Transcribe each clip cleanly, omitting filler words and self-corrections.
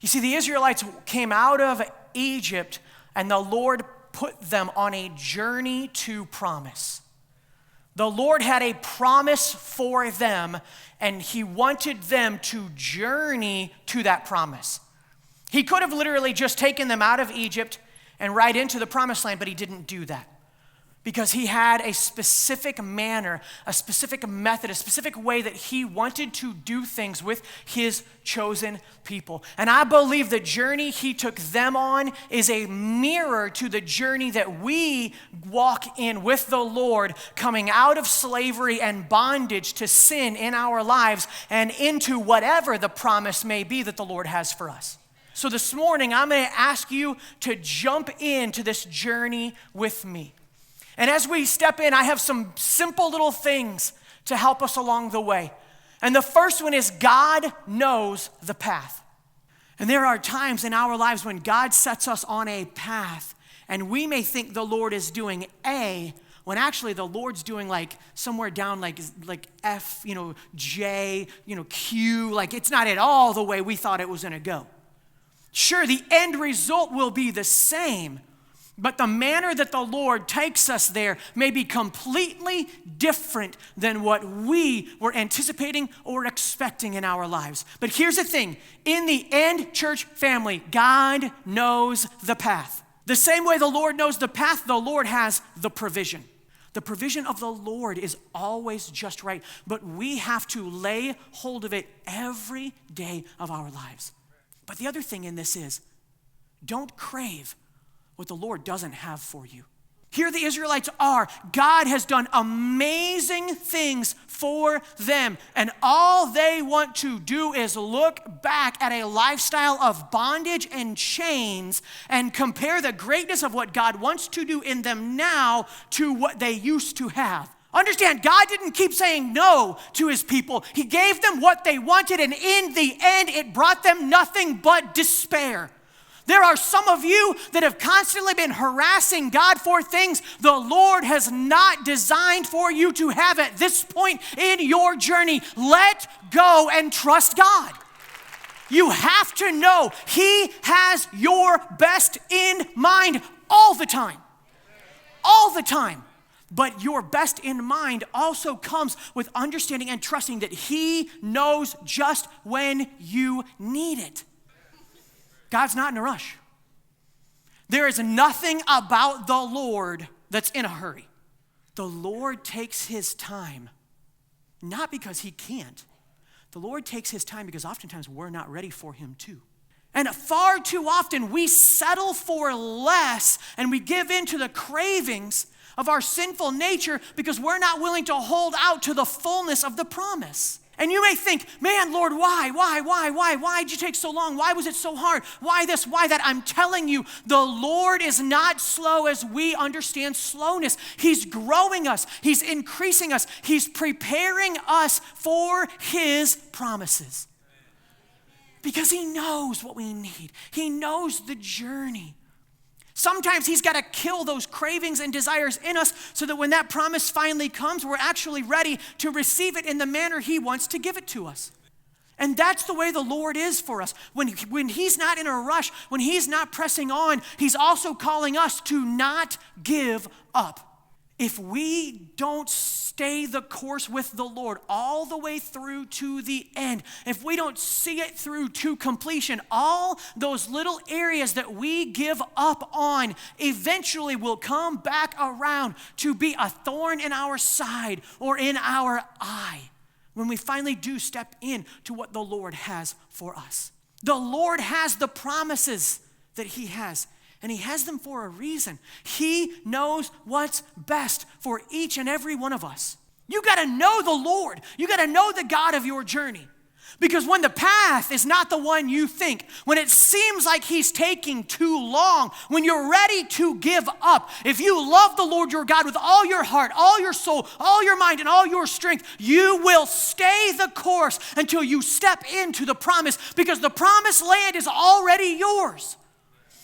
You see, the Israelites came out of Egypt, and the Lord put them on a journey to promise. The Lord had a promise for them, and he wanted them to journey to that promise. He could have literally just taken them out of Egypt and right into the promised land, but he didn't do that. Because he had a specific manner, a specific method, a specific way that he wanted to do things with his chosen people. And I believe the journey he took them on is a mirror to the journey that we walk in with the Lord, coming out of slavery and bondage to sin in our lives and into whatever the promise may be that the Lord has for us. So this morning, I'm going to ask you to jump into this journey with me. And as we step in, I have some simple little things to help us along the way. And the first one is God knows the path. And there are times in our lives when God sets us on a path, and we may think the Lord is doing A, when actually the Lord's doing like somewhere down like F, J, Q, like it's not at all the way we thought it was going to go. Sure, the end result will be the same, but the manner that the Lord takes us there may be completely different than what we were anticipating or expecting in our lives. But here's the thing. In the end, church family, God knows the path. The same way the Lord knows the path, the Lord has the provision. The provision of the Lord is always just right, but we have to lay hold of it every day of our lives. But the other thing in this is, don't crave what the Lord doesn't have for you. Here the Israelites are. God has done amazing things for them. And all they want to do is look back at a lifestyle of bondage and chains and compare the greatness of what God wants to do in them now to what they used to have. Understand, God didn't keep saying no to his people. He gave them what they wanted, and in the end, it brought them nothing but despair. There are some of you that have constantly been harassing God for things the Lord has not designed for you to have at this point in your journey. Let go and trust God. You have to know he has your best in mind all the time. All the time. But your best in mind also comes with understanding and trusting that he knows just when you need it. God's not in a rush. There is nothing about the Lord that's in a hurry. The Lord takes his time, not because he can't. The Lord takes his time because oftentimes we're not ready for him too. And far too often we settle for less and we give in to the cravings of our sinful nature because we're not willing to hold out to the fullness of the promise. And you may think, man, Lord, why? Why did you take so long? Why was it so hard? Why this, why that? I'm telling you, the Lord is not slow as we understand slowness. He's growing us. He's increasing us. He's preparing us for his promises. Because he knows what we need. He knows the journey. Sometimes he's got to kill those cravings and desires in us so that when that promise finally comes, we're actually ready to receive it in the manner he wants to give it to us. And that's the way the Lord is for us. When he's not in a rush, when he's not pressing on, he's also calling us to not give up. If we don't stay the course with the Lord all the way through to the end, if we don't see it through to completion, all those little areas that we give up on eventually will come back around to be a thorn in our side or in our eye when we finally do step in to what the Lord has for us. The Lord has the promises that he has. And he has them for a reason. He knows what's best for each and every one of us. You got to know the Lord. You got to know the God of your journey. Because when the path is not the one you think, when it seems like he's taking too long, when you're ready to give up, if you love the Lord your God with all your heart, all your soul, all your mind, and all your strength, you will stay the course until you step into the promise, because the promised land is already yours.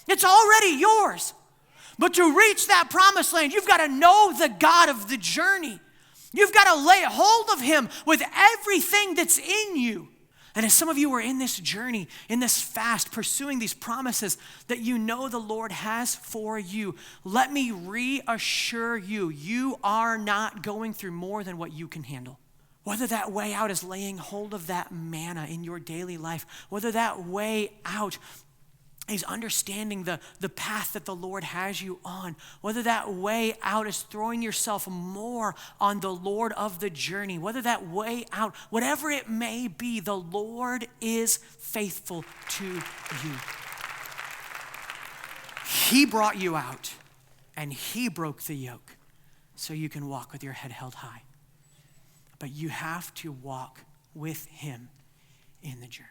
It's already yours. But to reach that promised land, you've got to know the God of the journey. You've got to lay hold of him with everything that's in you. And as some of you are in this journey, in this fast, pursuing these promises that you know the Lord has for you, let me reassure you, you are not going through more than what you can handle. Whether that way out is laying hold of that manna in your daily life, whether that way out is understanding the path that the Lord has you on, whether that way out is throwing yourself more on the Lord of the journey, whether that way out, whatever it may be, the Lord is faithful to you. He brought you out and he broke the yoke so you can walk with your head held high. But you have to walk with him in the journey.